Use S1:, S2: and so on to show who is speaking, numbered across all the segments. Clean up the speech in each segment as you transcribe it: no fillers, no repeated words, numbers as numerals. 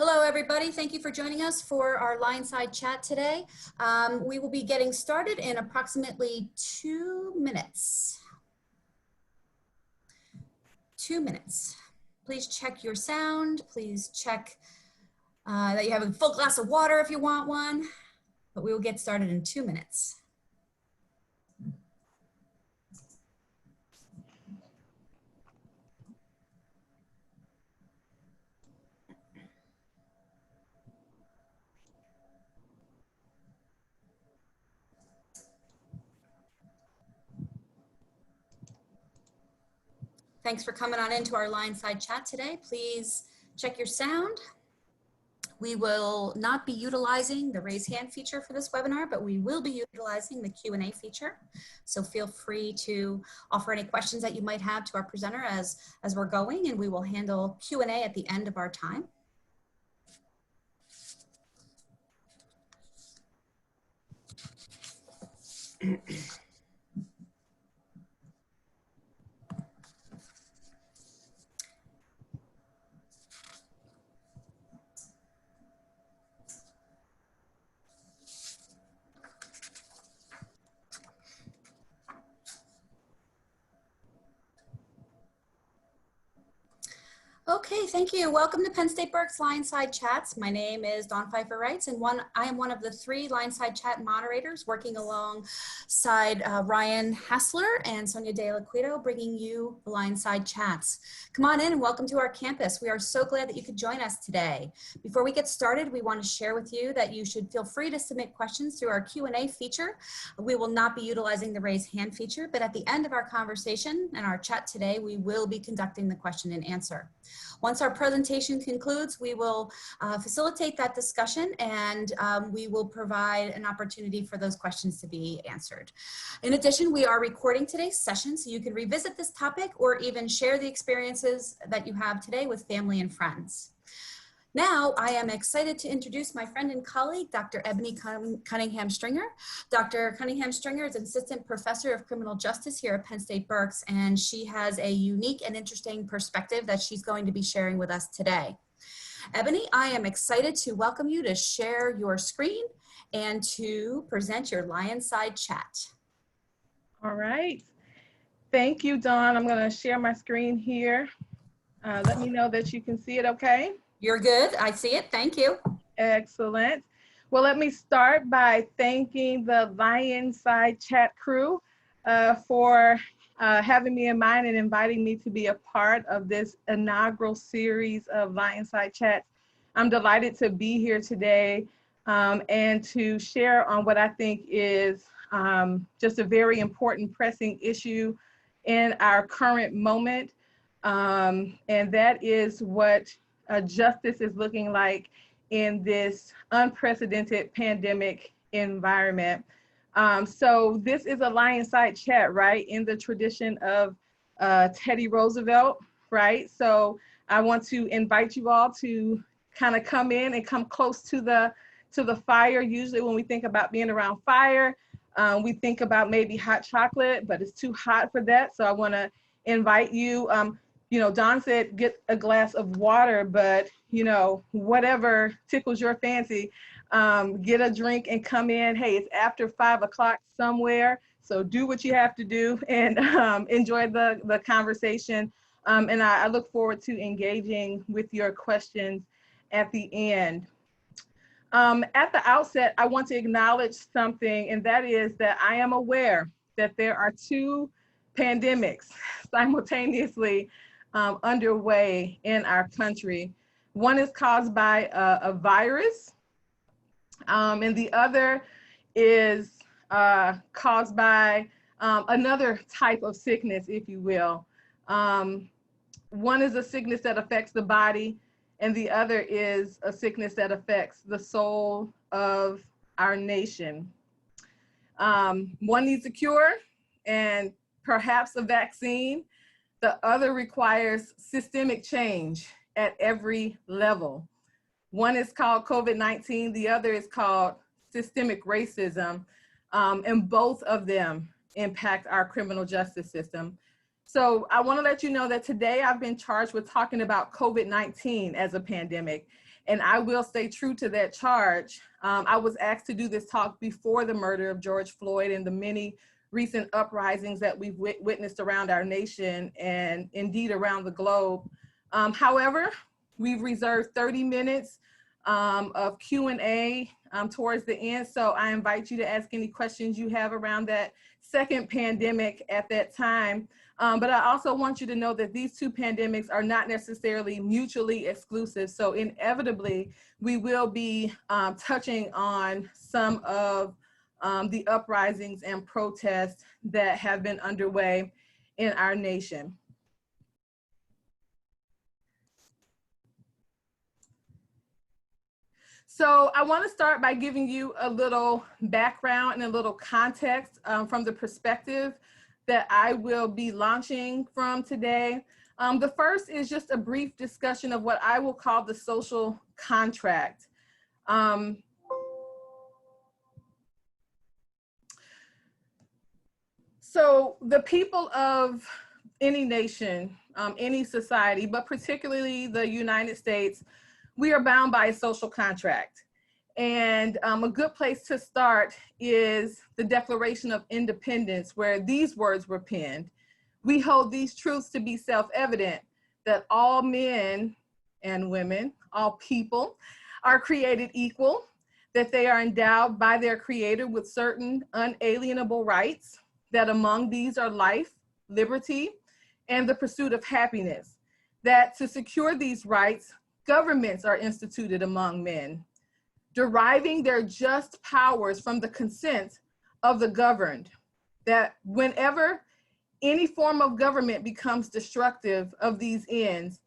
S1: Hello, everybody. Thank you for joining us for our LionSide Chat today. We will be getting started in approximately 2 minutes. 2 minutes. Please check your sound. Please check that you have a full glass of water if you want one. But we will get started in 2 minutes. Thanks for coming on into our LionSide Chat today. Please check your sound. We will not be utilizing the raise hand feature for this webinar, but we will be utilizing the Q&A feature. So feel free to offer any questions that you might have to our presenter as we're going, and we will handle Q&A at the end of our time. Okay, thank you. Welcome to Penn State Berks LionSide Chats. My name is Dawn Pfeiffer Wrights, and I am one of the 3 LionSide Chat moderators working alongside Ryan Hassler and Sonia De La Quito, bringing you the LionSide Chats. Come on in and welcome to our campus. We are so glad that you could join us today. Before we get started, we want to share with you that you should feel free to submit questions through our Q&A feature. We will not be utilizing the raise hand feature, but at the end of our conversation and our chat today, we will be conducting the question and answer. Once our presentation concludes, we will facilitate that discussion, and we will provide an opportunity for those questions to be answered. In addition, we are recording today's session, so you can revisit this topic or even share the experiences that you have today with family and friends. Now, I am excited to introduce my friend and colleague, Dr. Ebonie Cunningham Stringer. Dr. Cunningham Stringer is an assistant professor of criminal justice here at Penn State Berks, and she has a unique and interesting perspective that she's going to be sharing with us today. Ebonie, I am excited to welcome you to share your screen and to present your LionSide Chat.
S2: All right. Thank you, Dawn. I'm going to share my screen here. Let me know that you can see it okay.
S1: You're good. I see it. Thank you.
S2: Excellent. Well, let me start by thanking the LionSide Chat crew for having me in mind and inviting me to be a part of this inaugural series of LionSide Chats. I'm delighted to be here today and to share on what I think is just a very important pressing issue in our current moment. And that is what justice is looking like in this unprecedented pandemic environment. So this is a LionSide Chat, right? In the tradition of Teddy Roosevelt, right? So I want to invite you all to kind of come in and come close to the fire. Usually when we think about being around fire, we think about maybe hot chocolate, but it's too hot for that. So I want to invite you. You know, Don said get a glass of water, but you know, whatever tickles your fancy, get a drink and come in. Hey, it's after 5 o'clock somewhere, so do what you have to do and enjoy the conversation. And I look forward to engaging with your questions at the end. At the outset, I want to acknowledge something, and that is that I am aware that there are 2 pandemics simultaneously underway in our country. One is caused by a virus, and the other is caused by another type of sickness, if you will. One is a sickness that affects the body, and the other is a sickness that affects the soul of our nation. One needs a cure and perhaps a vaccine. The other requires systemic change at every level. One is called COVID-19, the other is called systemic racism, and both of them impact our criminal justice system. So I want to let you know that today I've been charged with talking about COVID-19 as a pandemic, and I will stay true to that charge. I was asked to do this talk before the murder of George Floyd and the many recent uprisings that we've witnessed around our nation and indeed around the globe. However, we've reserved 30 minutes of Q&A towards the end, so I invite you to ask any questions you have around that second pandemic at that time. But I also want you to know that these two pandemics are not necessarily mutually exclusive. So inevitably, we will be touching on some of the uprisings and protests that have been underway in our nation. So I want to start by giving you a little background and a little context from the perspective that I will be launching from today. The first is just a brief discussion of what I will call the social contract. So the people of any nation, any society, but particularly the United States, we are bound by a social contract. And a good place to start is the Declaration of Independence, where these words were penned. We hold these truths to be self-evident, that all men and women, all people, are created equal, that they are endowed by their Creator with certain unalienable rights, that among these are life, liberty, and the pursuit of happiness, that to secure these rights, governments are instituted among men, deriving their just powers from the consent of the governed, that whenever any form of government becomes destructive of these ends,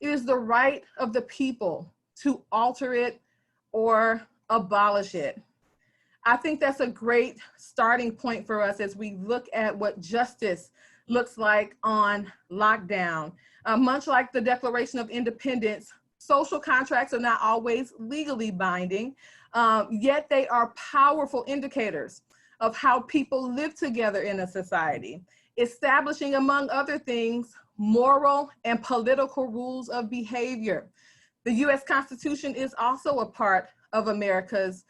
S2: it is the right of the people to alter it or abolish it. I think that's a great starting point for us as we look at what justice looks like on lockdown. Much like the Declaration of Independence, social contracts are not always legally binding, yet they are powerful indicators of how people live together in a society, establishing, among other things, moral and political rules of behavior. The US Constitution is also a part of America's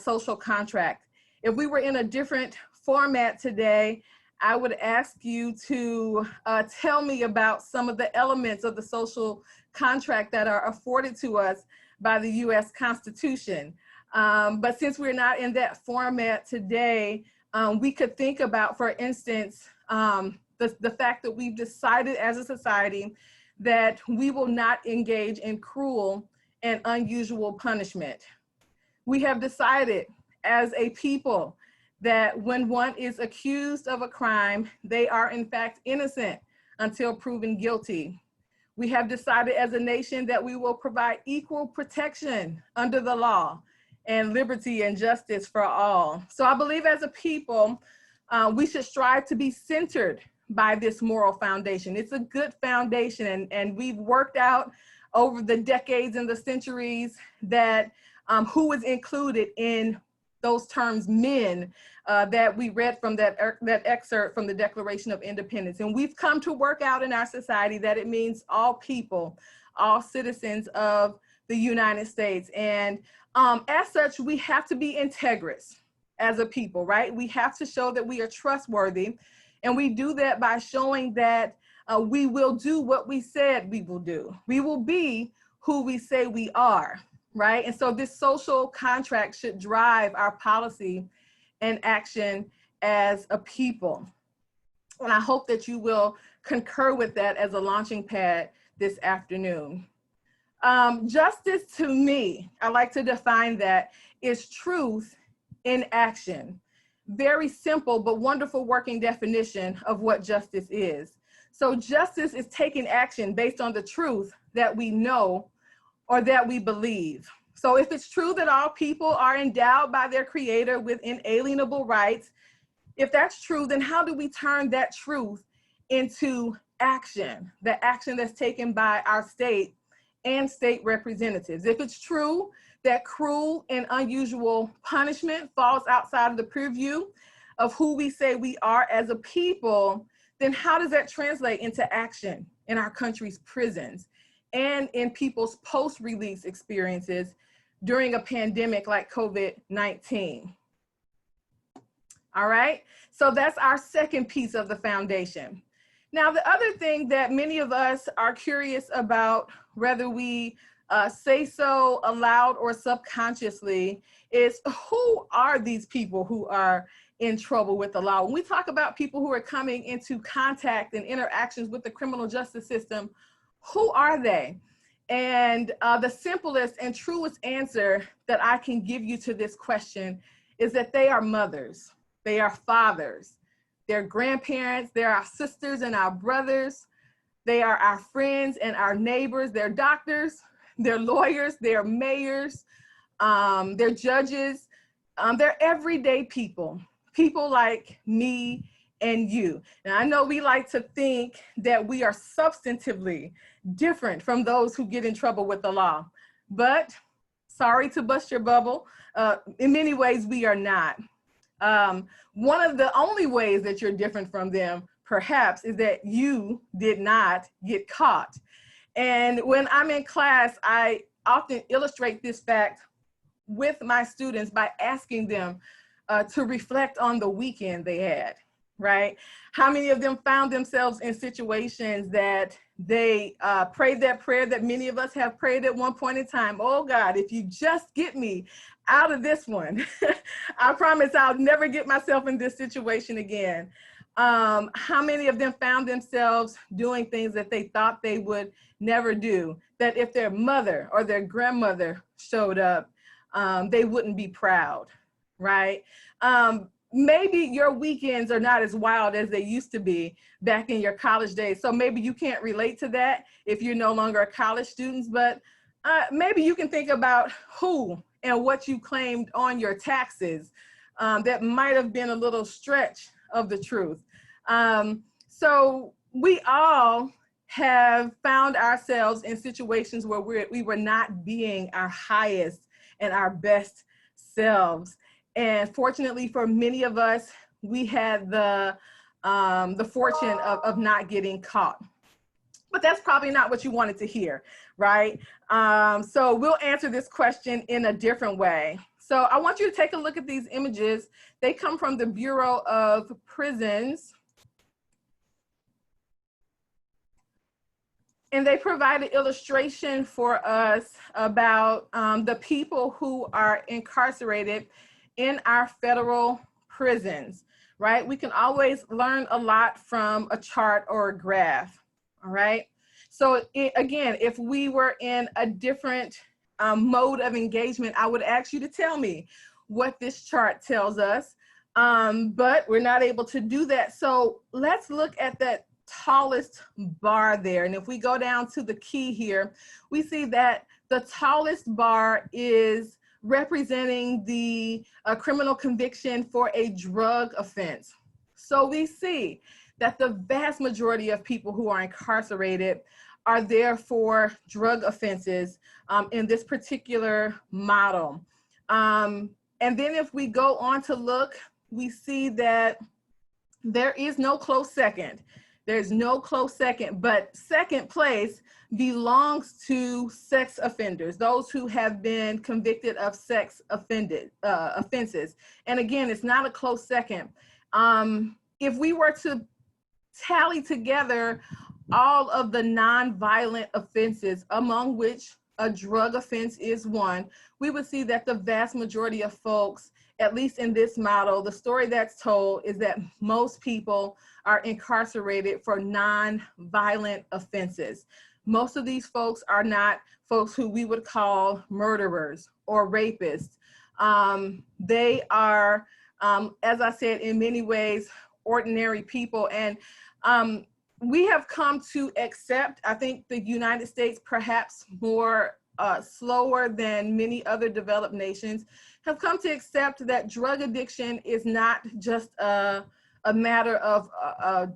S2: social contract. If we were in a different format today, I would ask you to tell me about some of the elements of the social contract that are afforded to us by the US Constitution. But since we're not in that format today, we could think about, for instance, the fact that we've decided as a society that we will not engage in cruel and unusual punishment. We have decided as a people that when one is accused of a crime, they are in fact innocent until proven guilty. We have decided as a nation that we will provide equal protection under the law and liberty and justice for all. So I believe as a people, we should strive to be centered by this moral foundation. It's a good foundation, and we've worked out over the decades and the centuries that who is included in those terms, men, that we read from that excerpt from the Declaration of Independence. And we've come to work out in our society that it means all people, all citizens of the United States. And as such, we have to be integrous as a people, right? We have to show that we are trustworthy. And we do that by showing that we will do what we said we will do. We will be who we say we are, right? And so this social contract should drive our policy and action as a people. And I hope that you will concur with that as a launching pad this afternoon. Justice to me, I like to define that, is truth in action. Very simple but wonderful working definition of what justice is. So justice is taking action based on the truth that we know or that we believe. So if it's true that all people are endowed by their Creator with inalienable rights, if that's true, then how do we turn that truth into action, the action that's taken by our state and state representatives? If it's true that cruel and unusual punishment falls outside of the purview of who we say we are as a people, then how does that translate into action in our country's prisons and in people's post-release experiences during a pandemic like COVID-19? All right, so that's our second piece of the foundation. Now, the other thing that many of us are curious about, whether we say so aloud or subconsciously, is who are these people who are in trouble with the law? When we talk about people who are coming into contact and interactions with the criminal justice system, who are they? And the simplest and truest answer that I can give you to this question is that they are mothers, they are fathers, they're grandparents, they're our sisters and our brothers, they are our friends and our neighbors, they're doctors, they're lawyers, they're mayors, they're judges, they're everyday people, people like me and you. And I know we like to think that we are substantively different from those who get in trouble with the law, but sorry to bust your bubble, in many ways we are not. One of the only ways that you're different from them, perhaps, is that you did not get caught. And when I'm in class, I often illustrate this fact with my students by asking them to reflect on the weekend they had, right? How many of them found themselves in situations that they prayed that prayer that many of us have prayed at one point in time? Oh God, if you just get me out of this one, I promise I'll never get myself in this situation again. How many of them found themselves doing things that they thought they would never do, that if their mother or their grandmother showed up, they wouldn't be proud, right? Maybe your weekends are not as wild as they used to be back in your college days. So maybe you can't relate to that if you're no longer a college student, but maybe you can think about who and what you claimed on your taxes that might have been a little stretch of the truth. So we all have found ourselves in situations where we were not being our highest and our best selves. And fortunately for many of us, we had the fortune of not getting caught. But that's probably not what you wanted to hear, right? So we'll answer this question in a different way. So I want you to take a look at these images. They come from the Bureau of Prisons. And they provide an illustration for us about the people who are incarcerated in our federal prisons, right? We can always learn a lot from a chart or a graph, all right? So again, if we were in a different mode of engagement, I would ask you to tell me what this chart tells us, but we're not able to do that. So let's look at that tallest bar there. And if we go down to the key here, we see that the tallest bar is representing the criminal conviction for a drug offense. So we see that the vast majority of people who are incarcerated are there for drug offenses in this particular model. And then if we go on to look, we see that there is no close second. There's no close second, but second place belongs to sex offenders, those who have been convicted of sex offenses. And again, it's not a close second. If we were to tally together all of the nonviolent offenses, among which a drug offense is one, we would see that the vast majority of folks, at least in this model, the story that's told is that most people are incarcerated for non-violent offenses. Most of these folks are not folks who we would call murderers or rapists. They are, as I said, in many ways, ordinary people. And we have come to accept, I think the United States, perhaps more slower than many other developed nations, have come to accept that drug addiction is not just a matter of a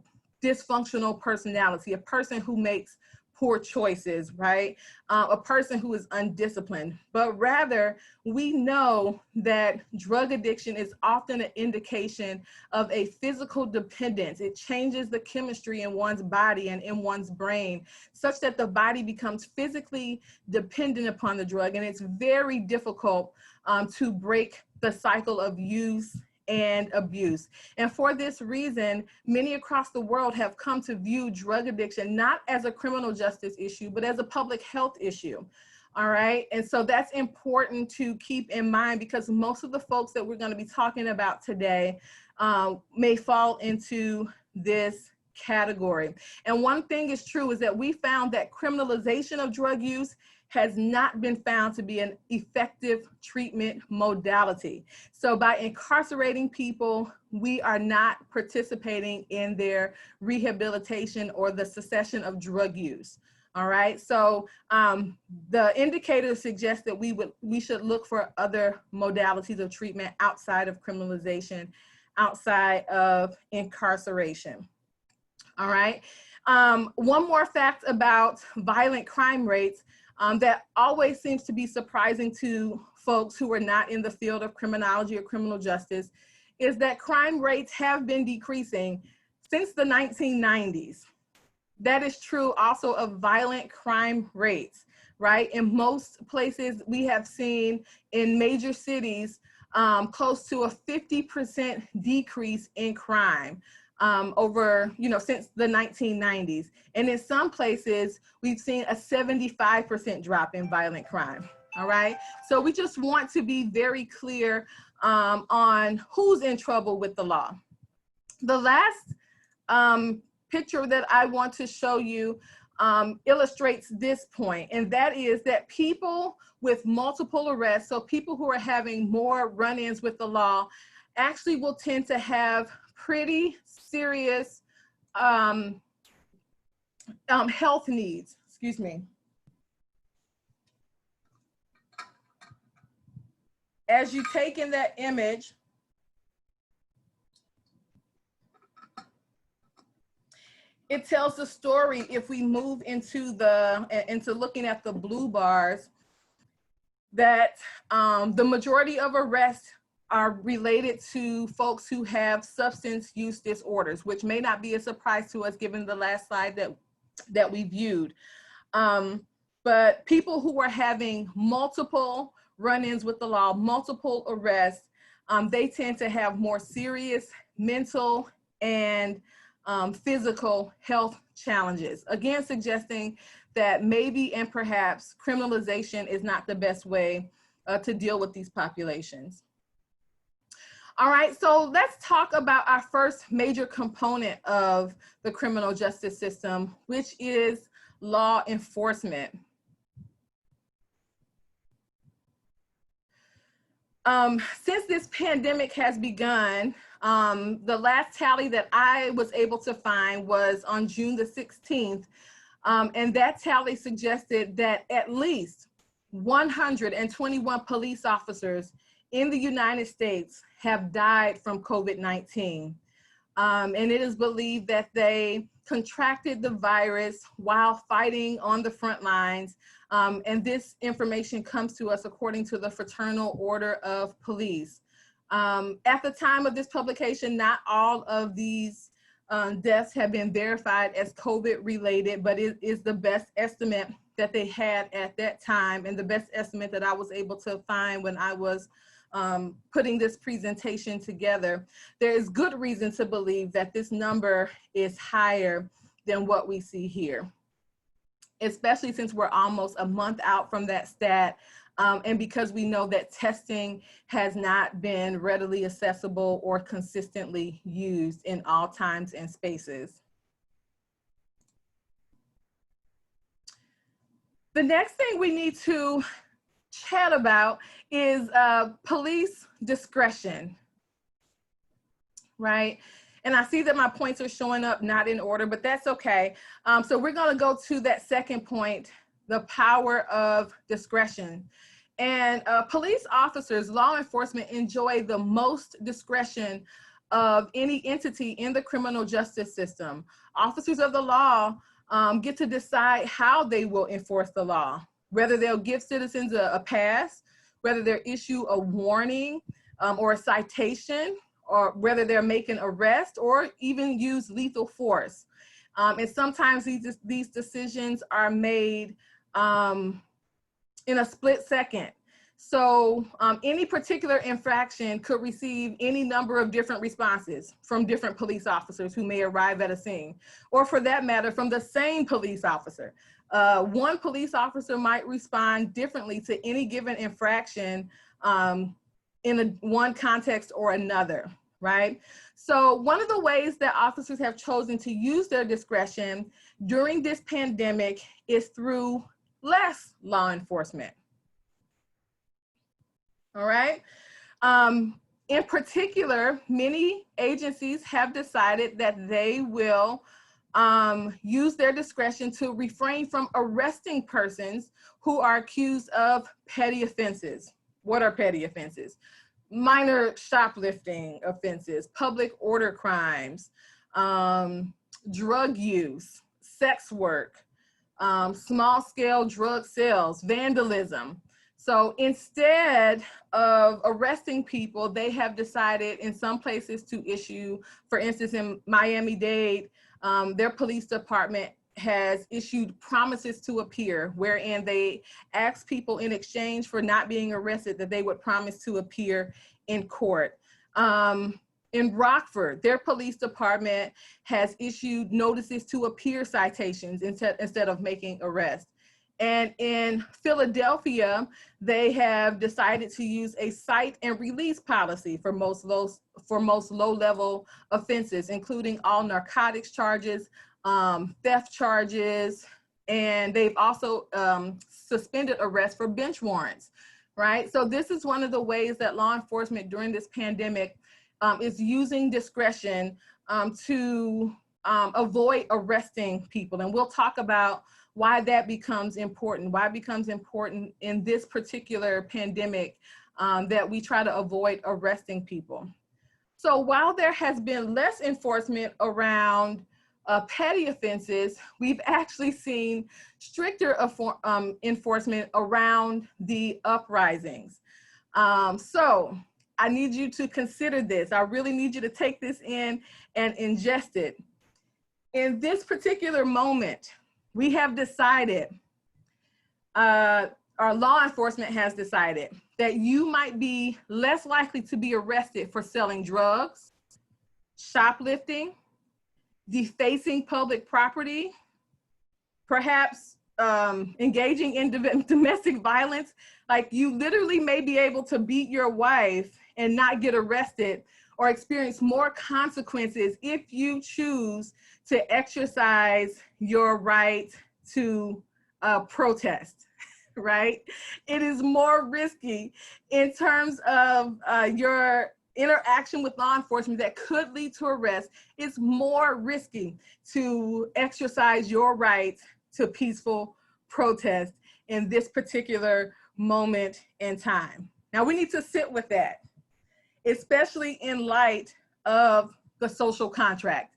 S2: dysfunctional personality, a person who makes poor choices, right? A person who is undisciplined, but rather we know that drug addiction is often an indication of a physical dependence. It changes the chemistry in one's body and in one's brain such that the body becomes physically dependent upon the drug, and it's very difficult to break the cycle of use and abuse. And for this reason, many across the world have come to view drug addiction not as a criminal justice issue, but as a public health issue. All right. And so that's important to keep in mind, because most of the folks that we're going to be talking about today may fall into this category. And one thing is true is that we found that criminalization of drug use has not been found to be an effective treatment modality. So by incarcerating people, we are not participating in their rehabilitation or the cessation of drug use. All right, so the indicators suggest that we should look for other modalities of treatment outside of criminalization, outside of incarceration. All right, one more fact about violent crime rates that always seems to be surprising to folks who are not in the field of criminology or criminal justice is that crime rates have been decreasing since the 1990s. That is true also of violent crime rates, right? In most places we have seen in major cities close to a 50% decrease in crime over, since the 1990s. And in some places, we've seen a 75% drop in violent crime, all right? So we just want to be very clear on who's in trouble with the law. The last picture that I want to show you illustrates this point, and that is that people with multiple arrests, so people who are having more run-ins with the law, actually will tend to have pretty serious health needs. Excuse me. As you take in that image, it tells the story. If we move into looking at the blue bars, that the majority of arrests are related to folks who have substance use disorders, which may not be a surprise to us given the last slide that we viewed. But people who are having multiple run-ins with the law, multiple arrests, they tend to have more serious mental and physical health challenges. Again, suggesting that maybe and perhaps criminalization is not the best way to deal with these populations. All right, so let's talk about our first major component of the criminal justice system, which is law enforcement. Since this pandemic has begun, the last tally that I was able to find was on June the 16th, and that tally suggested that at least 121 police officers in the United States have died from COVID-19. And it is believed that they contracted the virus while fighting on the front lines. And this information comes to us according to the Fraternal Order of Police. At the time of this publication, not all of these deaths have been verified as COVID related, but it is the best estimate that they had at that time, and the best estimate that I was able to find when I was putting this presentation together. There is good reason to believe that this number is higher than what we see here, especially since we're almost a month out from that stat, and because we know that testing has not been readily accessible or consistently used in all times and spaces. The next thing we need to chat about is police discretion, right? And I see that my points are showing up not in order, but that's okay. So we're gonna go to that second point, the power of discretion. And police officers, law enforcement, enjoy the most discretion of any entity in the criminal justice system. Officers of the law get to decide how they will enforce the law, whether they'll give citizens a pass, whether they'll issue a warning or a citation, or whether they're making arrest or even use lethal force. And sometimes these decisions are made in a split second. So any particular infraction could receive any number of different responses from different police officers who may arrive at a scene, or for that matter, from the same police officer. One police officer might respond differently to any given infraction in one context or another, right? So one of the ways that officers have chosen to use their discretion during this pandemic is through less law enforcement. All right. In particular, many agencies have decided that they will use their discretion to refrain from arresting persons who are accused of petty offenses. What are petty offenses? Minor shoplifting offenses, public order crimes, drug use, sex work, small-scale drug sales, vandalism. So instead of arresting people, they have decided in some places to issue, for instance, in Miami-Dade, their police department has issued promises to appear, wherein they ask people in exchange for not being arrested that they would promise to appear in court. In Rockford, their police department has issued notices to appear citations instead of making arrests. And in Philadelphia, they have decided to use a cite and release policy for most low-level offenses, including all narcotics charges, theft charges, and they've also suspended arrests for bench warrants, right? So this is one of the ways that law enforcement during this pandemic is using discretion to avoid arresting people. And we'll talk about why that becomes important, why it becomes important in this particular pandemic that we try to avoid arresting people. So while there has been less enforcement around petty offenses, we've actually seen stricter enforcement around the uprisings. So I need you to consider this. I really need you to take this in and ingest it. In this particular moment, we have decided, our law enforcement has decided that you might be less likely to be arrested for selling drugs, shoplifting, defacing public property, perhaps engaging in domestic violence. Like, you literally may be able to beat your wife and not get arrested, or experience more consequences if you choose to exercise your right to protest, right? It is more risky in terms of your interaction with law enforcement that could lead to arrest. It's more risky to exercise your right to peaceful protest in this particular moment in time. Now, we need to sit with that, especially in light of the social contract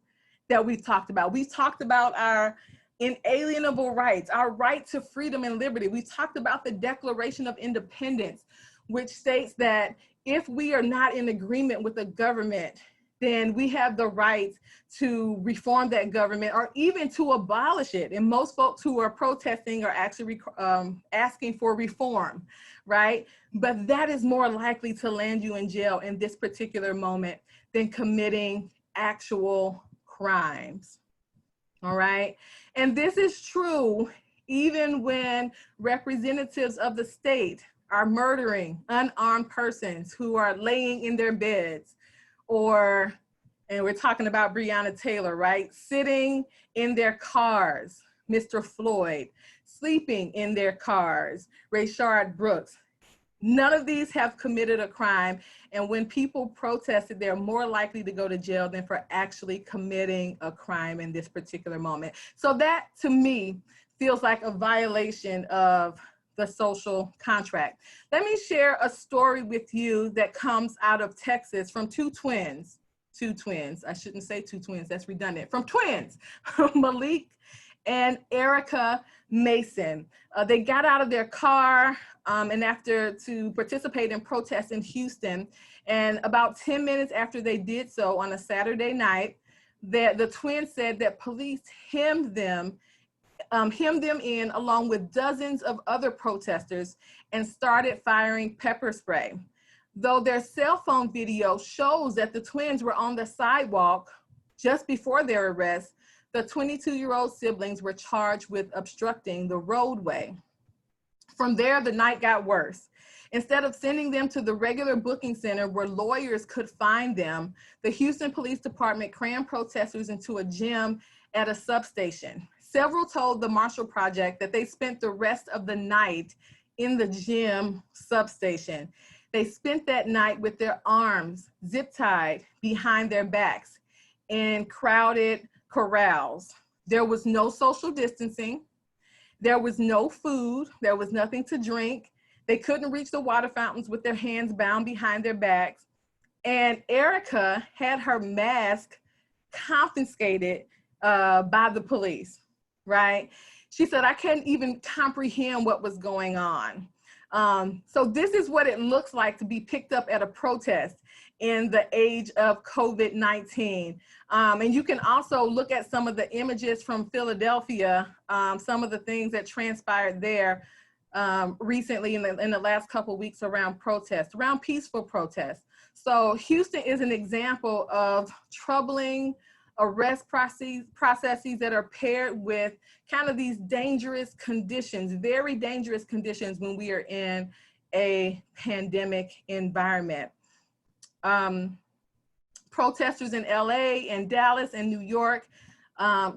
S2: that we've talked about. We've talked about our inalienable rights, our right to freedom and liberty. We talked about the Declaration of Independence, which states that if we are not in agreement with the government, then we have the right to reform that government or even to abolish it. And most folks who are protesting are actually asking for reform, right? But that is more likely to land you in jail in this particular moment than committing actual crimes, all right? And this is true even when representatives of the state are murdering unarmed persons who are laying in their beds, or, and we're talking about Breonna Taylor, right? Sitting in their cars, Mr. Floyd, sleeping in their cars, Rayshard Brooks. None of these have committed a crime. And when people protested, they're more likely to go to jail than for actually committing a crime in this particular moment. So that, to me, feels like a violation of the social contract. Let me share a story with you that comes out of Texas from two twins. I shouldn't say two twins, that's redundant. From twins, Malik and Erica Mason. They got out of their car and to participate in protests in Houston. And about 10 minutes after they did so on a Saturday night, the twins said that police hemmed them in along with dozens of other protesters and started firing pepper spray. Though their cell phone video shows that the twins were on the sidewalk just before their arrest, the 22-year-old siblings were charged with obstructing the roadway. From there, the night got worse. Instead of sending them to the regular booking center where lawyers could find them, the Houston Police Department crammed protesters into a gym at a substation. Several told the Marshall Project that they spent the rest of the night in the gym substation. They spent that night with their arms zip-tied behind their backs in crowded corrals. There was no social distancing. There was no food. There was nothing to drink. They couldn't reach the water fountains with their hands bound behind their backs. And Erica had her mask confiscated by the police, right? She said, I couldn't even comprehend what was going on. So this is what it looks like to be picked up at a protest in the age of COVID-19. And you can also look at some of the images from Philadelphia, some of the things that transpired there recently in the last couple of weeks around protests, around peaceful protests. So Houston is an example of troubling arrest processes that are paired with kind of these dangerous conditions, very dangerous conditions when we are in a pandemic environment. Protesters in LA and Dallas and New York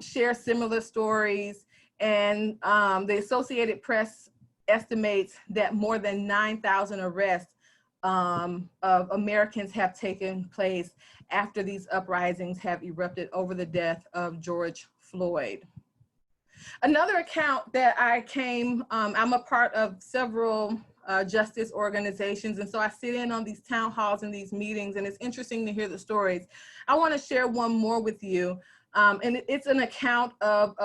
S2: share similar stories, and the Associated Press estimates that more than 9,000 arrests of Americans have taken place after these uprisings have erupted over the death of George Floyd. Another account that I'm a part of several justice organizations, and so I sit in on these town halls and these meetings, and it's interesting to hear the stories. I want to share one more with you, and it's an account of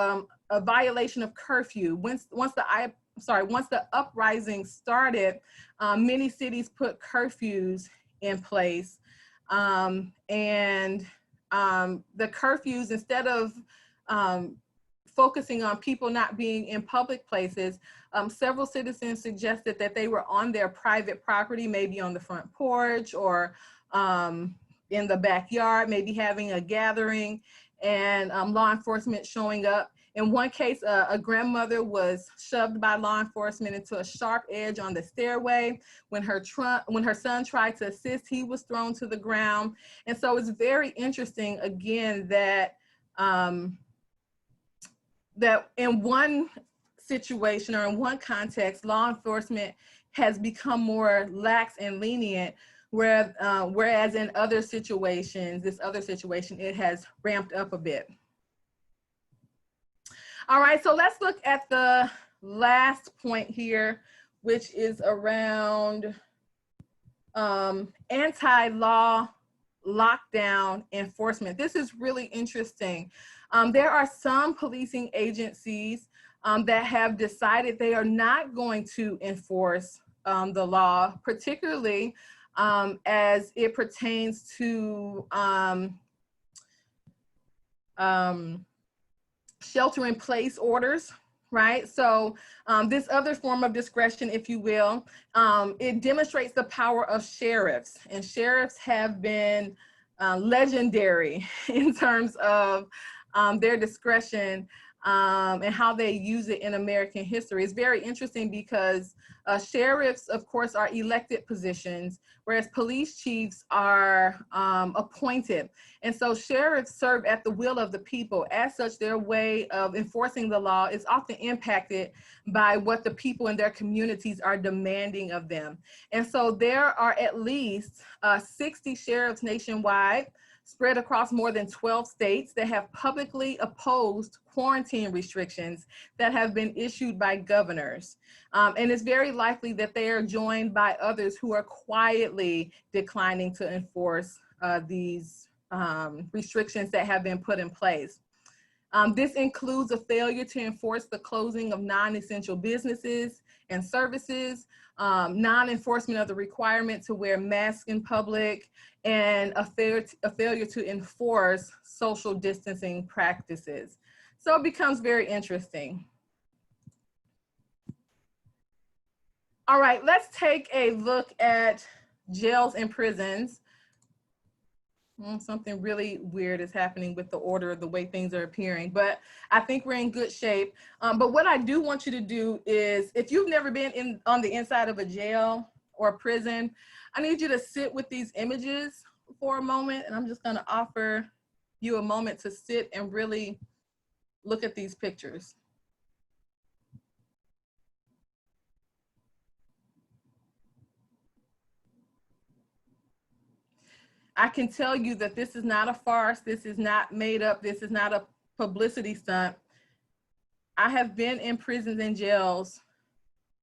S2: a violation of curfew. Once the uprising started, many cities put curfews in place, and the curfews, instead of focusing on people not being in public places, several citizens suggested that they were on their private property, maybe on the front porch or in the backyard, maybe having a gathering, and law enforcement showing up. In one case, a grandmother was shoved by law enforcement into a sharp edge on the stairway. When her son tried to assist, he was thrown to the ground. And so it's very interesting, again, that that in one situation or in one context, law enforcement has become more lax and lenient, whereas in other situations, it has ramped up a bit. All right, so let's look at the last point here, which is around anti-law lockdown enforcement. This is really interesting. There are some policing agencies that have decided they are not going to enforce the law, particularly as it pertains to shelter-in-place orders, right? So this other form of discretion, if you will, it demonstrates the power of sheriffs, and sheriffs have been legendary in terms of their discretion and how they use it in American history. It's very interesting because sheriffs, of course, are elected positions, whereas police chiefs are appointed. And so sheriffs serve at the will of the people. As such, their way of enforcing the law is often impacted by what the people in their communities are demanding of them. And so there are at least 60 sheriffs nationwide, spread across more than 12 states, that have publicly opposed quarantine restrictions that have been issued by governors. And it's very likely that they are joined by others who are quietly declining to enforce these restrictions that have been put in place. This includes a failure to enforce the closing of non-essential businesses and services, non-enforcement of the requirement to wear masks in public, and a failure to enforce social distancing practices. So it becomes very interesting. All right, let's take a look at jails and prisons. Something really weird is happening with the order of the way things are appearing, but I think we're in good shape. But what I do want you to do is, if you've never been on the inside of a jail or a prison, I need you to sit with these images for a moment, and I'm just going to offer you a moment to sit and really look at these pictures. I can tell you that this is not a farce. This is not made up. This is not a publicity stunt. I have been in prisons and jails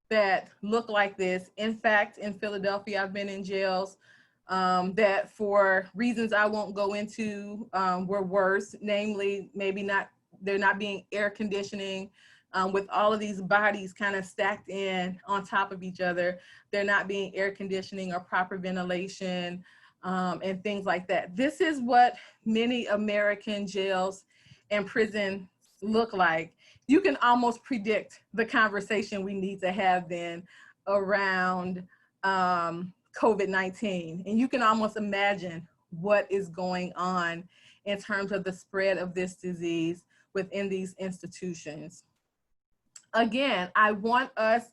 S2: that look like this. In fact, in Philadelphia, I've been in jails that, for reasons I won't go into, were worse. Namely, they're not being air conditioning, with all of these bodies kind of stacked in on top of each other. They're not being air conditioning or proper ventilation, and things like that. This is what many American jails and prisons look like. You can almost predict the conversation we need to have then around COVID-19. And you can almost imagine what is going on in terms of the spread of this disease within these institutions. Again, I want us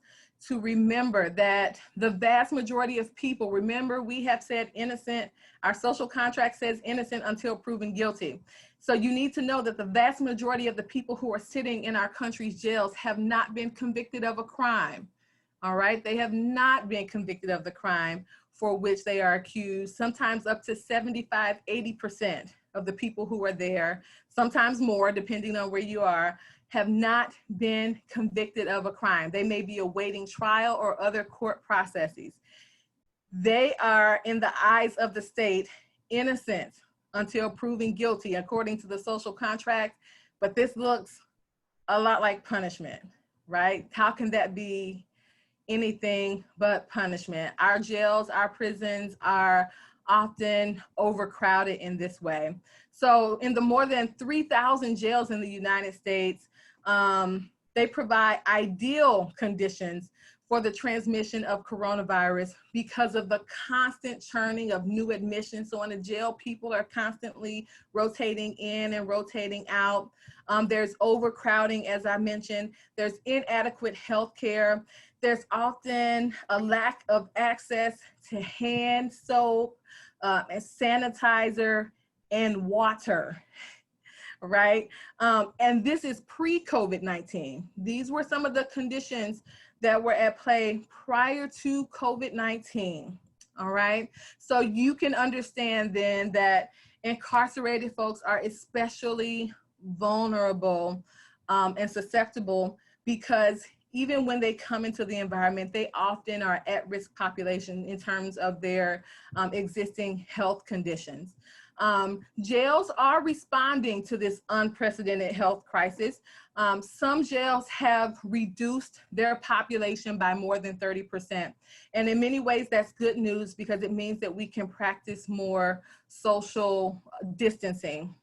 S2: to remember that the vast majority of people, remember, we have said innocent, our social contract says innocent until proven guilty. So you need to know that the vast majority of the people who are sitting in our country's jails have not been convicted of a crime. All right, they have not been convicted of the crime for which they are accused. Sometimes up to 75, 80% of the people who are there, sometimes more depending on where you are, have not been convicted of a crime. They may be awaiting trial or other court processes. They are, in the eyes of the state, innocent until proven guilty according to the social contract, but this looks a lot like punishment, right? How can that be anything but punishment? Our jails, our prisons are often overcrowded in this way. So in the more than 3,000 jails in the United States, they provide ideal conditions for the transmission of coronavirus because of the constant churning of new admissions. So in the jail, people are constantly rotating in and rotating out. There's overcrowding, as I mentioned. There's inadequate health care. There's often a lack of access to hand soap, and sanitizer, and water. Right? And this is pre-COVID-19. These were some of the conditions that were at play prior to COVID-19. All right? So you can understand then that incarcerated folks are especially vulnerable and susceptible, because even when they come into the environment, they often are at-risk population in terms of their existing health conditions. Jails are responding to this unprecedented health crisis. Some jails have reduced their population by more than 30%. And in many ways, that's good news, because it means that we can practice more social distancing.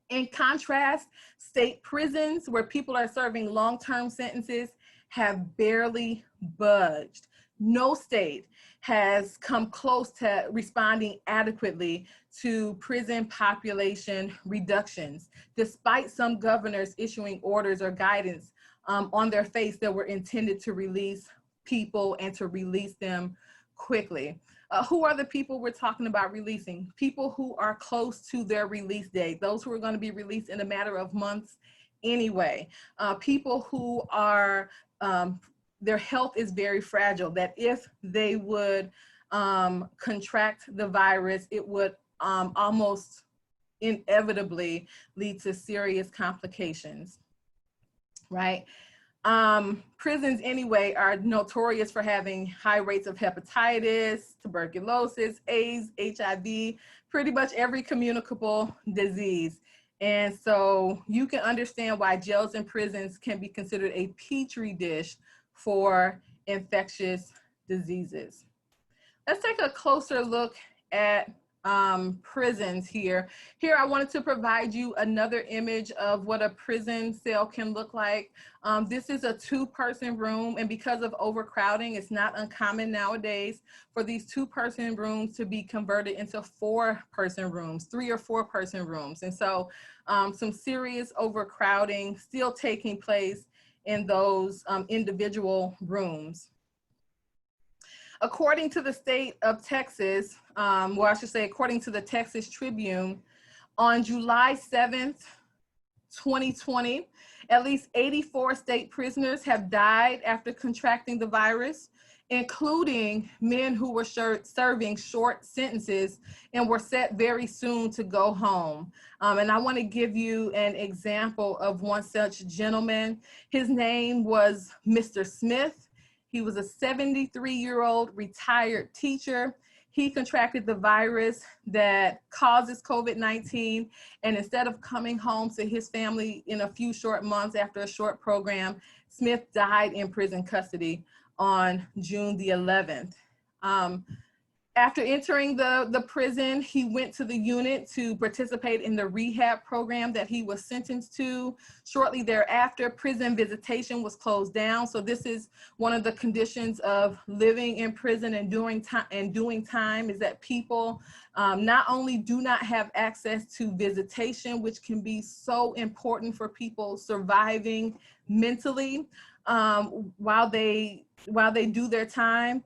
S2: In contrast, state prisons, where people are serving long-term sentences, have barely budged. No state has come close to responding adequately to prison population reductions, despite some governors issuing orders or guidance on their face that were intended to release people and to release them quickly. Who are the people we're talking about releasing? People who are close to their release date, those who are going to be released in a matter of months anyway. People who are, their health is very fragile, that if they would contract the virus, it would almost inevitably lead to serious complications, right? Prisons anyway are notorious for having high rates of hepatitis, tuberculosis, AIDS, HIV, pretty much every communicable disease. And so you can understand why jails and prisons can be considered a petri dish for infectious diseases. Let's take a closer look at prisons here. Here, I wanted to provide you another image of what a prison cell can look like. This is a 2-person room, and because of overcrowding, it's not uncommon nowadays for these 2-person rooms to be converted into 4-person rooms, 3 or 4-person rooms. And so some serious overcrowding still taking place in those individual rooms. According to the state of Texas, well, I should say, according to the Texas Tribune, on July 7th, 2020, at least 84 state prisoners have died after contracting the virus, including men who were serving short sentences and were set very soon to go home. And I want to give you an example of one such gentleman. His name was Mr. Smith. He was a 73-year-old retired teacher. He contracted the virus that causes COVID-19, and instead of coming home to his family in a few short months after a short program, Smith died in prison custody on June the 11th. After entering the prison, he went to the unit to participate in the rehab program that he was sentenced to. Shortly thereafter, prison visitation was closed down. So this is one of the conditions of living in prison and doing time is that people not only do not have access to visitation, which can be so important for people surviving mentally while they do their time,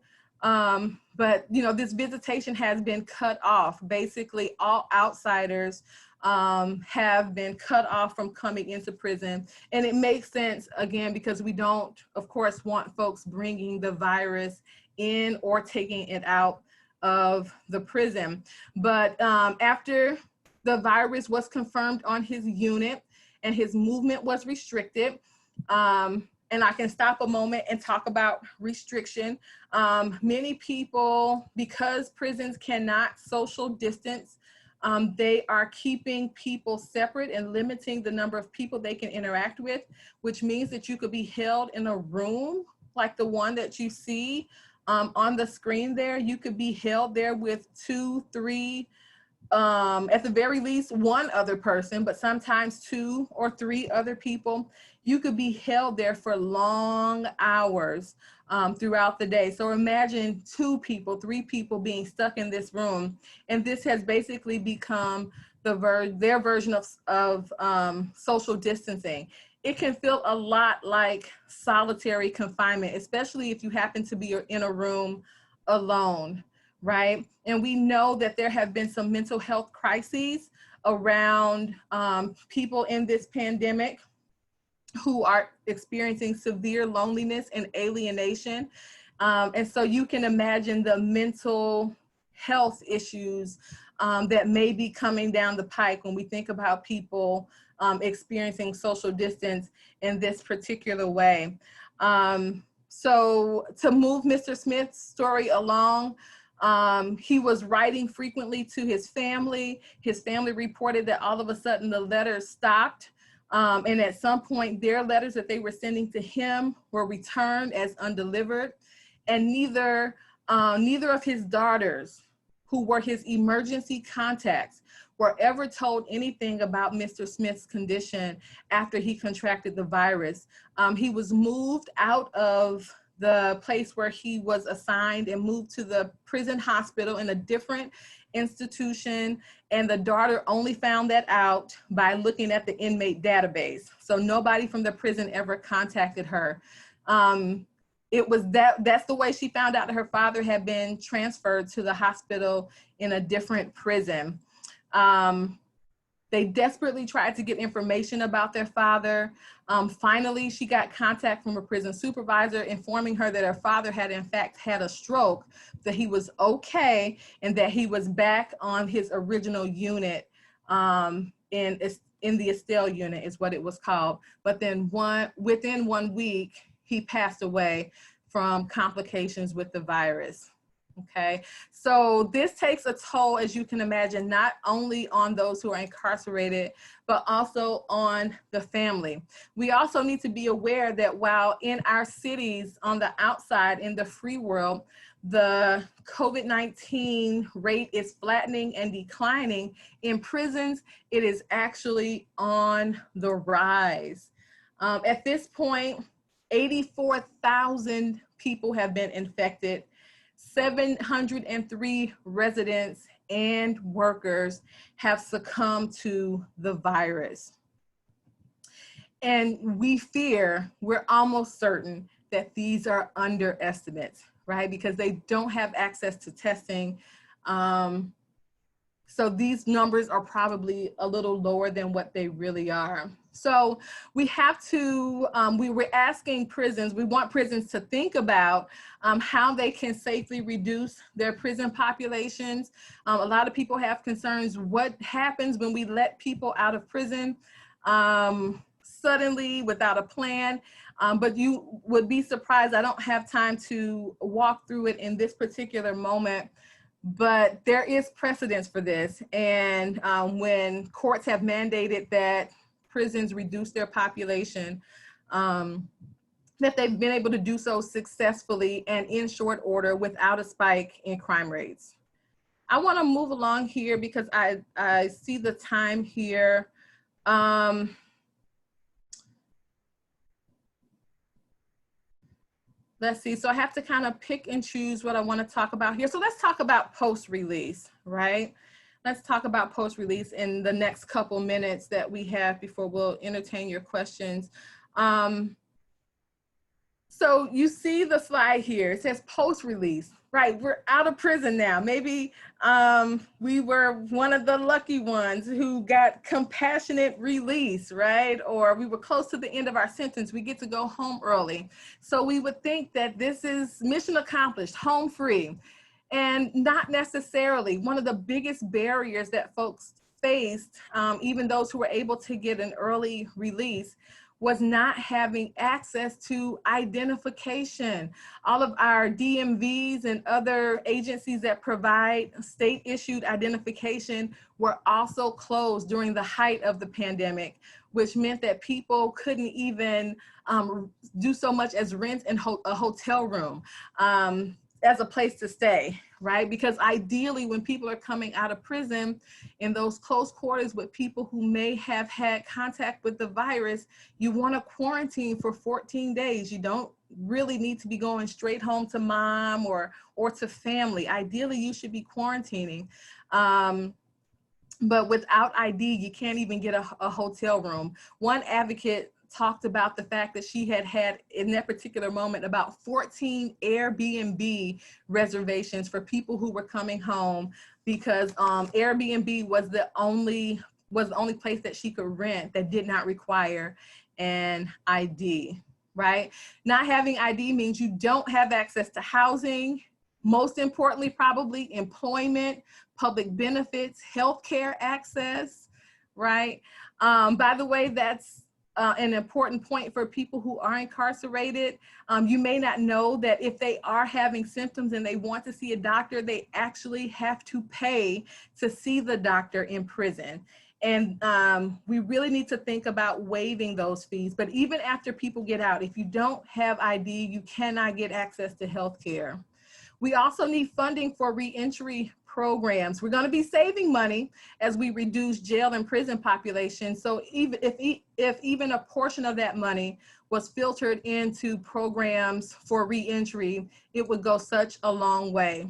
S2: but this visitation has been cut off. Basically, all outsiders have been cut off from coming into prison. And it makes sense, again, because we don't, of course, want folks bringing the virus in or taking it out of the prison. But after the virus was confirmed on his unit and his movement was restricted, and I can stop a moment and talk about restriction. Many people, because prisons cannot social distance, they are keeping people separate and limiting the number of people they can interact with, which means that you could be held in a room like the one that you see on the screen there. You could be held there with 2, 3, at the very least 1 other person, but sometimes 2 or 3 other people. You could be held there for long hours throughout the day. So imagine 2 people, 3 people being stuck in this room. And this has basically become their version of social distancing. It can feel a lot like solitary confinement, especially if you happen to be in a room alone, right? And we know that there have been some mental health crises around people in this pandemic who are experiencing severe loneliness and alienation. And so you can imagine the mental health issues that may be coming down the pike when we think about people experiencing social distance in this particular way. So to move Mr. Smith's story along, he was writing frequently to his family. His family reported that all of a sudden the letters stopped. And at some point, their letters that they were sending to him were returned as undelivered. And neither of his daughters, who were his emergency contacts, were ever told anything about Mr. Smith's condition after he contracted the virus. He was moved out of the place where he was assigned and moved to the prison hospital in a different institution, and the daughter only found that out by looking at the inmate database. So nobody from the prison ever contacted her. That's the way she found out that her father had been transferred to the hospital in a different prison. They desperately tried to get information about their father. Finally, she got contact from a prison supervisor informing her that her father had in fact had a stroke, that he was okay, and that he was back on his original unit in the Estelle unit is what it was called. But then within 1 week, he passed away from complications with the virus. Okay, so this takes a toll, as you can imagine, not only on those who are incarcerated, but also on the family. We also need to be aware that while in our cities on the outside, in the free world, the COVID-19 rate is flattening and declining, in prisons, it is actually on the rise. At this point, 84,000 people have been infected. 703 residents and workers have succumbed to the virus. And we're almost certain that these are underestimates, right? Because they don't have access to testing. So these numbers are probably a little lower than what they really are. So we have to, we were asking prisons, we want prisons to think about how they can safely reduce their prison populations. A lot of people have concerns, what happens when we let people out of prison suddenly without a plan? But you would be surprised, I don't have time to walk through it in this particular moment, but there is precedence for this. And when courts have mandated that prisons reduce their population, that they've been able to do so successfully and in short order without a spike in crime rates. I want to move along here because I see the time here. Let's see, so I have to kind of pick and choose what I want to talk about here. So let's talk about post-release, right? Let's talk about post-release in the next couple minutes that we have before we'll entertain your questions. So you see the slide here, it says post-release, right? We're out of prison now. Maybe we were one of the lucky ones who got compassionate release, right? Or we were close to the end of our sentence. We get to go home early. So we would think that this is mission accomplished, home free. And not necessarily. One of the biggest barriers that folks faced, even those who were able to get an early release, was not having access to identification. All of our DMVs and other agencies that provide state-issued identification were also closed during the height of the pandemic, which meant that people couldn't even do so much as rent a hotel room as a place to stay, right? Because ideally, when people are coming out of prison in those close quarters with people who may have had contact with the virus, you want to quarantine for 14 days. You don't really need to be going straight home to mom or to family. Ideally, you should be quarantining. But without ID, you can't even get a hotel room. One advocate talked about the fact that she had in that particular moment about 14 Airbnb reservations for people who were coming home because Airbnb was the only place that she could rent that did not require an ID, right? Not having ID means you don't have access to housing, most importantly, probably employment, public benefits, healthcare access, right? By the way, that's an important point for people who are incarcerated. You may not know that if they are having symptoms and they want to see a doctor, they actually have to pay to see the doctor in prison. And we really need to think about waiving those fees. But even after people get out, if you don't have ID, you cannot get access to healthcare. We also need funding for reentry programs. We're going to be saving money as we reduce jail and prison population. So even if even a portion of that money was filtered into programs for reentry, it would go such a long way.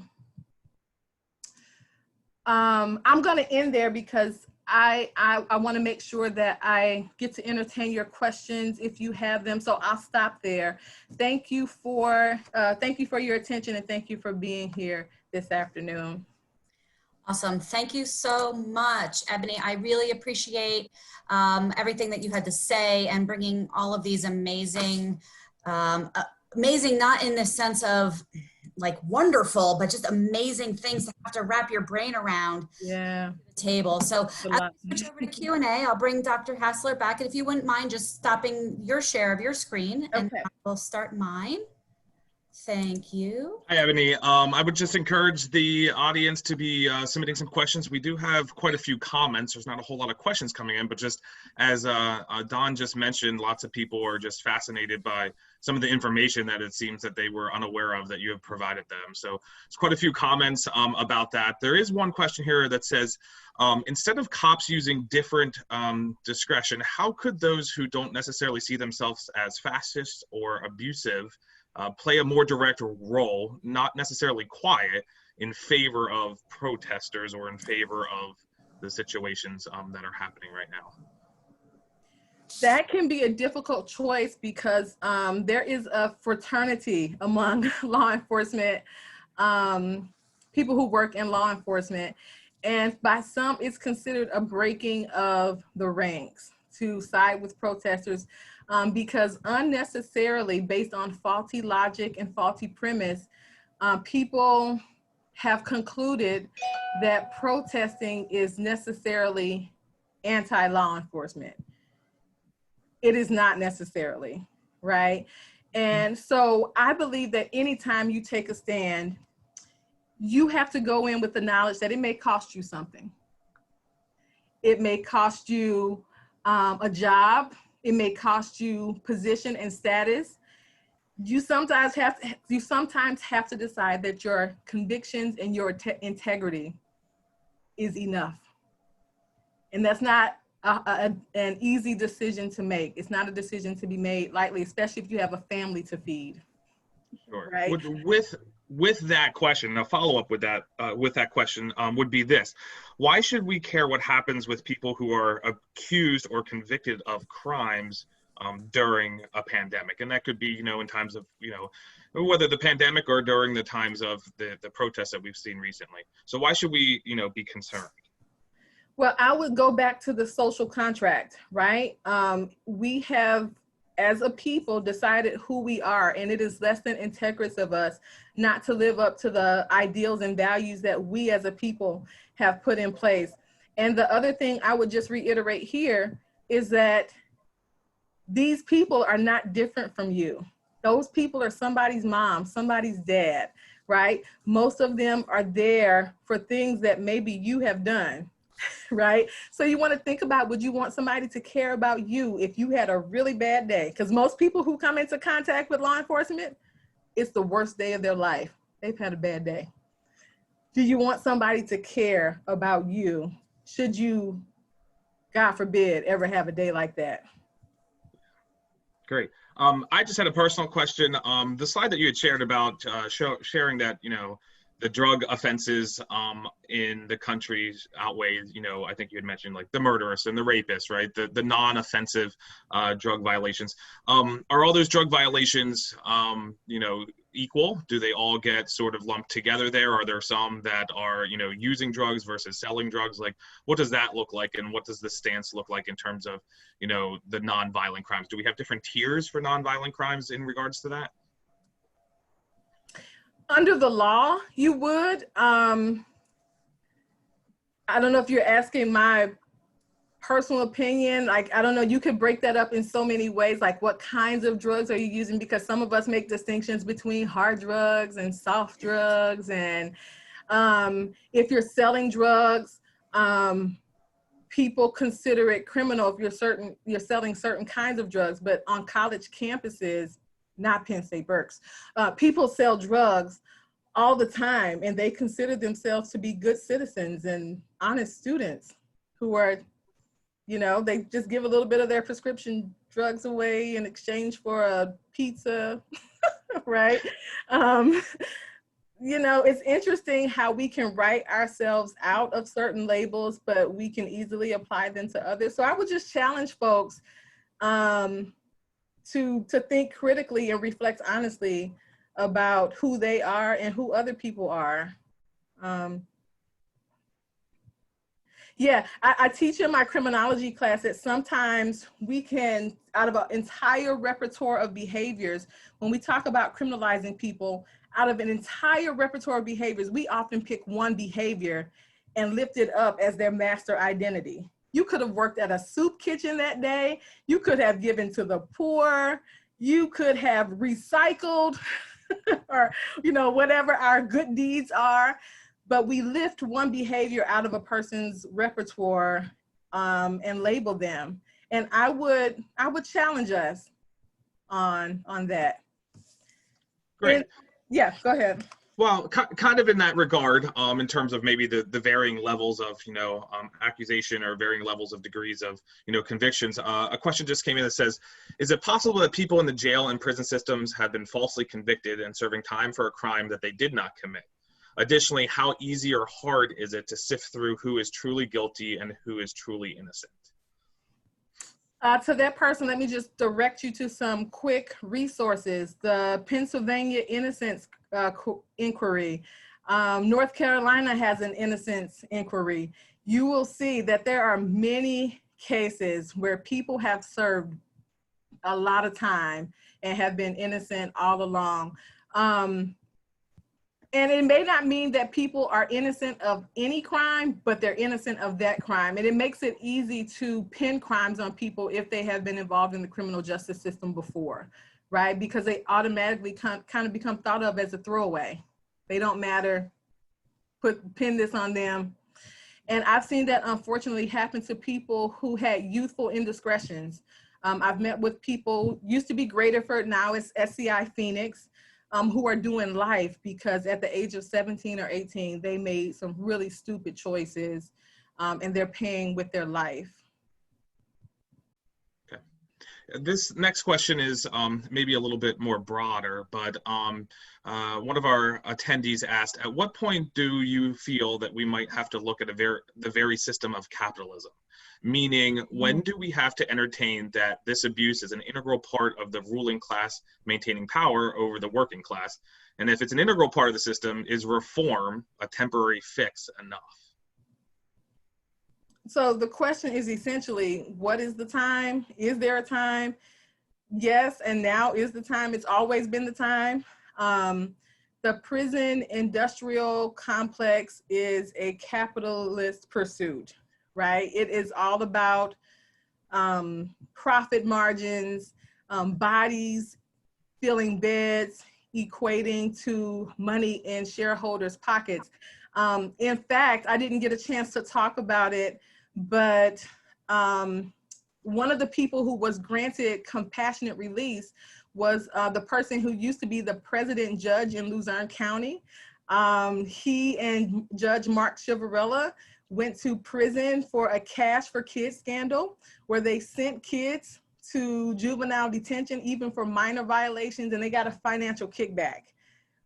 S2: I'm going to end there because I want to make sure that I get to entertain your questions if you have them. So I'll stop there. Thank you for your attention and thank you for being here this afternoon.
S1: Awesome. Thank you so much, Ebonie. I really appreciate everything that you had to say and bringing all of these amazing, not in the sense of like wonderful, but just amazing things to have to wrap your brain around.
S2: Yeah.
S1: The table. So I'll switch over to Q&A. I'll bring Dr. Hassler back. And if you wouldn't mind just stopping your share of your screen, and we'll start mine. Thank you.
S3: Hi, Ebonie. I would just encourage the audience to be submitting some questions. We do have quite a few comments. There's not a whole lot of questions coming in, but just as Don just mentioned, lots of people are just fascinated by some of the information that it seems that they were unaware of that you have provided them. So there's quite a few comments about that. There is one question here that says, instead of cops using different discretion, how could those who don't necessarily see themselves as fascist or abusive play a more direct role, not necessarily quiet, in favor of protesters or in favor of the situations that are happening right now?
S2: That can be a difficult choice because there is a fraternity among law enforcement, people who work in law enforcement. And by some, it's considered a breaking of the ranks to side with protesters because unnecessarily, based on faulty logic and faulty premise, people have concluded that protesting is necessarily anti-law enforcement. It is not necessarily, right? And so I believe that anytime you take a stand, you have to go in with the knowledge that it may cost you something. It may cost you a job. It may cost you position and status. You sometimes have to decide that your convictions and your integrity is enough. And that's not an easy decision to make. It's not a decision to be made lightly, especially if you have a family to feed.
S3: Sure.
S2: Right?
S3: With that question, a follow-up with that question would be this: why should we care what happens with people who are accused or convicted of crimes during a pandemic? And that could be, in times of, whether the pandemic or during the times of the protests that we've seen recently. So why should we, be concerned?
S2: Well, I would go back to the social contract, right? We have, as a people, decided who we are, and it is less than integrous of us not to live up to the ideals and values that we as a people have put in place. And the other thing I would just reiterate here is that these people are not different from you. Those people are somebody's mom, somebody's dad, right? Most of them are there for things that maybe you have done. Right? So you want to think about, would you want somebody to care about you if you had a really bad day? Because most people who come into contact with law enforcement, it's the worst day of their life. They've had a bad day. Do you want somebody to care about you? Should you, God forbid, ever have a day like that?
S3: Great. I just had a personal question. The slide that you had shared about sharing that, the drug offenses in the country outweigh, I think you had mentioned like the murderers and the rapists, right? The non-offensive drug violations. Are all those drug violations, equal? Do they all get sort of lumped together there? Are there some that are, using drugs versus selling drugs? Like, what does that look like? And what does the stance look like in terms of, the non-violent crimes? Do we have different tiers for non-violent crimes in regards to that?
S2: Under the law, you would. I don't know if you're asking my personal opinion. Like, I don't know, you could break that up in so many ways. Like, what kinds of drugs are you using? Because some of us make distinctions between hard drugs and soft drugs. And if you're selling drugs, people consider it criminal if you're selling certain kinds of drugs. But on college campuses, not Penn State Berks, people sell drugs all the time, and they consider themselves to be good citizens and honest students who are, they just give a little bit of their prescription drugs away in exchange for a pizza, right? It's interesting how we can write ourselves out of certain labels, but we can easily apply them to others. So I would just challenge folks to think critically and reflect honestly about who they are and who other people are. I teach in my criminology class that sometimes we can, out of an entire repertoire of behaviors, when we talk about criminalizing people, out of an entire repertoire of behaviors, we often pick one behavior and lift it up as their master identity. You could have worked at a soup kitchen that day. You could have given to the poor. You could have recycled, or, you know, whatever our good deeds are, but we lift one behavior out of a person's repertoire and label them. And I would challenge us on that.
S3: Great.
S2: And, yeah, go ahead.
S3: Well, kind of in that regard, in terms of maybe the varying levels of, accusation or varying levels of degrees of, convictions, a question just came in that says, is it possible that people in the jail and prison systems have been falsely convicted and serving time for a crime that they did not commit? Additionally, how easy or hard is it to sift through who is truly guilty and who is truly innocent?
S2: To that person, let me just direct you to some quick resources. The Pennsylvania Innocence Inquiry. North Carolina has an innocence inquiry. You will see that there are many cases where people have served a lot of time and have been innocent all along. And it may not mean that people are innocent of any crime, but they're innocent of that crime. And it makes it easy to pin crimes on people if they have been involved in the criminal justice system before, right? Because they automatically kind of become thought of as a throwaway. They don't matter, pin this on them. And I've seen that unfortunately happen to people who had youthful indiscretions. I've met with people, used to be Graterford, now it's SCI Phoenix, who are doing life because at the age of 17 or 18, they made some really stupid choices and they're paying with their life.
S3: Okay. This next question is maybe a little bit more broader, but one of our attendees asked, at what point do you feel that we might have to look at the very system of capitalism? Meaning, when do we have to entertain that this abuse is an integral part of the ruling class maintaining power over the working class? And if it's an integral part of the system, is reform a temporary fix enough?
S2: So the question is essentially, what is the time? Is there a time? Yes, and now is the time. It's always been the time. The prison industrial complex is a capitalist pursuit, right? It is all about profit margins, bodies filling beds, equating to money in shareholders' pockets. In fact, I didn't get a chance to talk about it, but one of the people who was granted compassionate release was the person who used to be the president judge in Luzerne County. He and Judge Mark Chivarella went to prison for a Cash for Kids scandal, where they sent kids to juvenile detention, even for minor violations, and they got a financial kickback,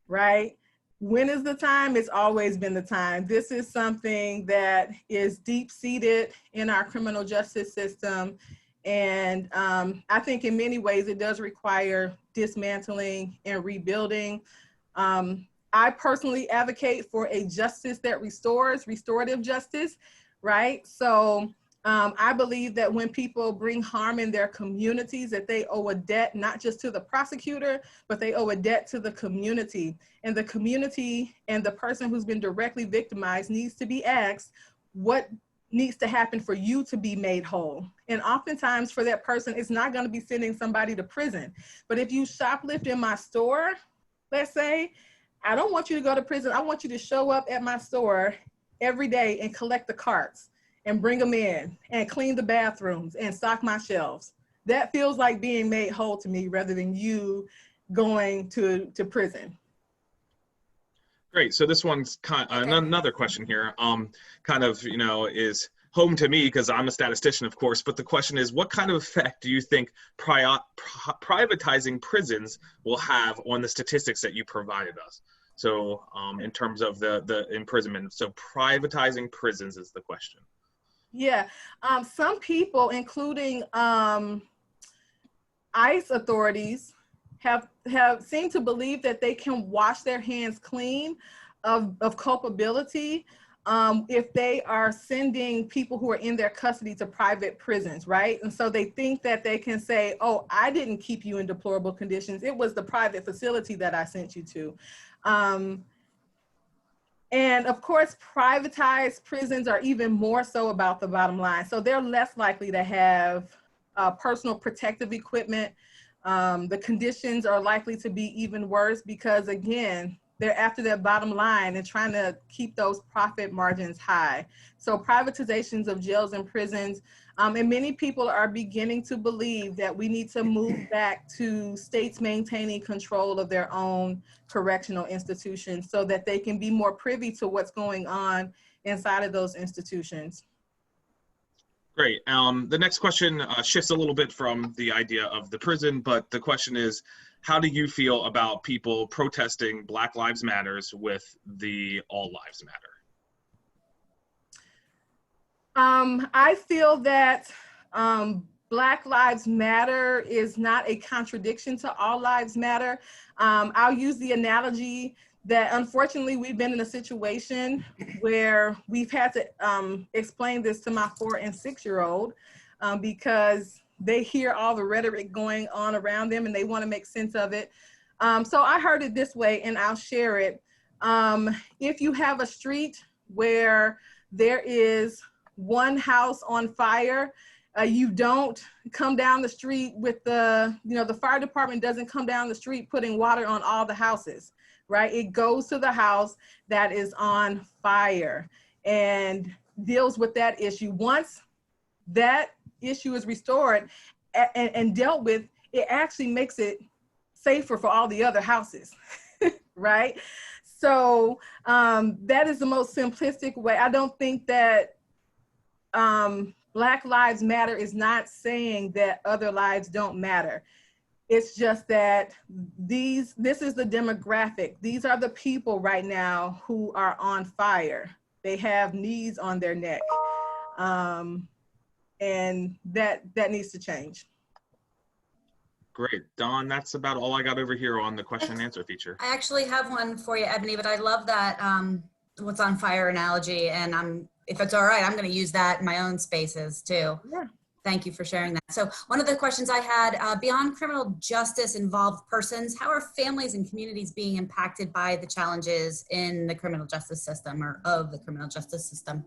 S2: right? When is the time? It's always been the time. This is something that is deep-seated in our criminal justice system. And I think in many ways it does require dismantling and rebuilding. I personally advocate for a justice that restores, restorative justice, right? So I believe that when people bring harm in their communities, that they owe a debt, not just to the prosecutor, but they owe a debt to the community. And the community and the person who's been directly victimized needs to be asked, what needs to happen for you to be made whole? And oftentimes for that person, it's not going to be sending somebody to prison. But if you shoplift in my store, let's say, I don't want you to go to prison. I want you to show up at my store every day and collect the carts and bring them in and clean the bathrooms and stock my shelves. That feels like being made whole to me rather than you going to prison.
S3: Great. So this one's another question here, is home to me because I'm a statistician, of course. But the question is, what kind of effect do you think privatizing prisons will have on the statistics that you provided us? So in terms of the imprisonment, so privatizing prisons is the question.
S2: Yeah, some people, including ICE authorities, have seemed to believe that they can wash their hands clean of culpability if they are sending people who are in their custody to private prisons, right? And so they think that they can say, oh, I didn't keep you in deplorable conditions. It was the private facility that I sent you to. And of course, privatized prisons are even more so about the bottom line. So they're less likely to have personal protective equipment. The conditions are likely to be even worse because, again, they're after their bottom line and trying to keep those profit margins high. So privatizations of jails and prisons, and many people are beginning to believe that we need to move back to states maintaining control of their own correctional institutions so that they can be more privy to what's going on inside of those institutions.
S3: Great. The next question shifts a little bit from the idea of the prison, but the question is, how do you feel about people protesting Black Lives Matters with the All Lives Matter?
S2: I feel that Black Lives Matter is not a contradiction to All Lives Matter. I'll use the analogy that unfortunately we've been in a situation where we've had to explain this to my 4- and 6-year-old because they hear all the rhetoric going on around them and they want to make sense of it. So I heard it this way and I'll share it. If you have a street where there is one house on fire, you don't come down the street with the fire department doesn't come down the street putting water on all the houses, right? It goes to the house that is on fire and deals with that issue. Once that issue is restored and dealt with, it actually makes it safer for all the other houses, right? So that is the most simplistic way. I don't think that Black Lives Matter is not saying that other lives don't matter. It's just that this is the demographic. These are the people right now who are on fire. They have knees on their neck. And that needs to change.
S3: Great. Dawn, that's about all I got over here on the question and answer feature.
S1: I actually have one for you, Ebonie, but I love that what's on fire analogy. And if it's all right, I'm going to use that in my own spaces too.
S2: Yeah.
S1: Thank you for sharing that. So one of the questions I had, beyond criminal justice involved persons, how are families and communities being impacted by the challenges in the criminal justice system or of the criminal justice system?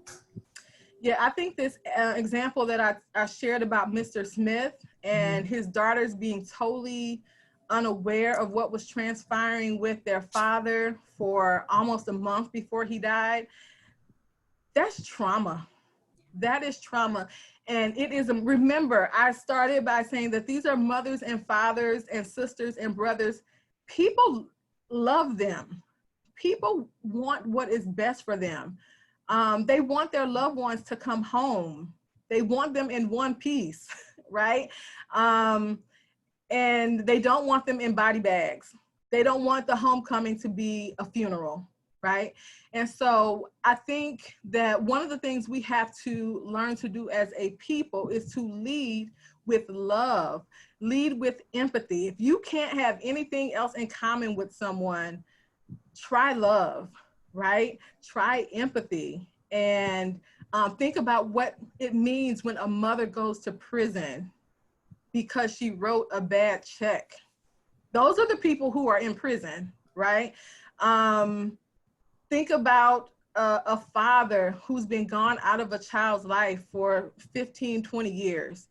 S2: Yeah, I think this example that I shared about Mr. Smith and his daughters being totally unaware of what was transpiring with their father for almost a month before he died, that's trauma. That is trauma. And it is, remember, I started by saying that these are mothers and fathers and sisters and brothers. People love them. People want what is best for them. They want their loved ones to come home. They want them in one piece, right? And they don't want them in body bags. They don't want the homecoming to be a funeral, right? And so I think that one of the things we have to learn to do as a people is to lead with love, lead with empathy. If you can't have anything else in common with someone, try love, right? Try empathy and think about what it means when a mother goes to prison because she wrote a bad check. Those are the people who are in prison, right? Think about a father who's been gone out of a child's life for 15, 20 years.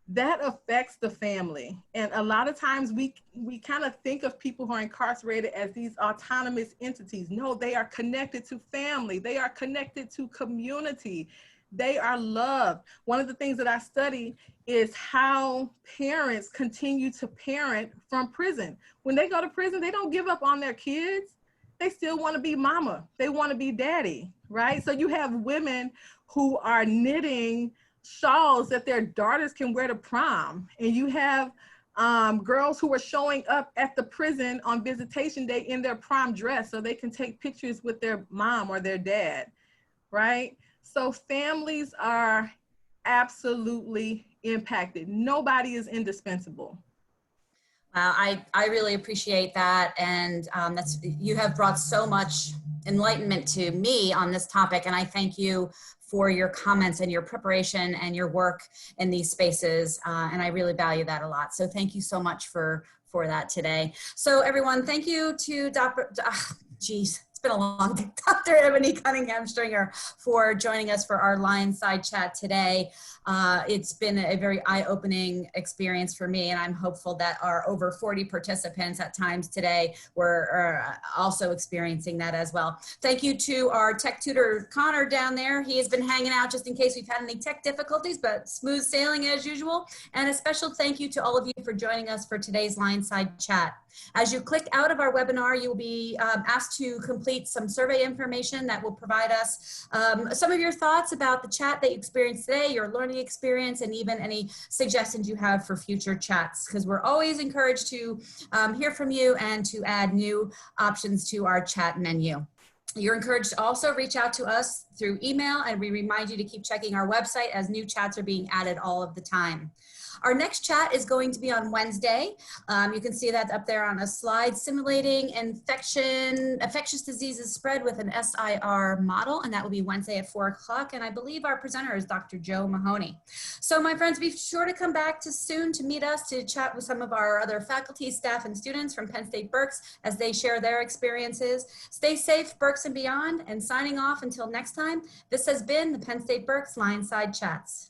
S2: That affects the family. And a lot of times we kind of think of people who are incarcerated as these autonomous entities. No, they are connected to family. They are connected to community. They are loved. One of the things that I study is how parents continue to parent from prison. When they go to prison, they don't give up on their kids. They still want to be mama. They want to be daddy, right? So you have women who are knitting shawls that their daughters can wear to prom. And you have girls who are showing up at the prison on visitation day in their prom dress so they can take pictures with their mom or their dad, right? So families are absolutely impacted. Nobody is indispensable.
S1: I really appreciate that. And you have brought so much enlightenment to me on this topic. And I thank you for your comments and your preparation and your work in these spaces. And I really value that a lot. So thank you so much for that today. So everyone, thank you to been a long day. Dr. Ebonie Cunningham Stringer for joining us for our LionSide Chat today. It's been a very eye-opening experience for me, and I'm hopeful that our over 40 participants at times today were also experiencing that as well. Thank you to our tech tutor, Connor, down there. He has been hanging out just in case we've had any tech difficulties, but smooth sailing as usual. And a special thank you to all of you for joining us for today's LionSide Chat. As you click out of our webinar, you will be asked to complete some survey information that will provide us some of your thoughts about the chat that you experienced today, your learning experience, and even any suggestions you have for future chats, because we're always encouraged to hear from you and to add new options to our chat menu. You're encouraged to also reach out to us through email, and we remind you to keep checking our website as new chats are being added all of the time. Our next chat is going to be on Wednesday. You can see that up there on a slide, simulating infectious diseases spread with an SIR model, and that will be Wednesday at 4 o'clock. And I believe our presenter is Dr. Joe Mahoney. So my friends, be sure to come back soon to meet us to chat with some of our other faculty, staff, and students from Penn State Berks as they share their experiences. Stay safe, Berks and beyond, and signing off until next time, this has been the Penn State Berks LionSide Chats.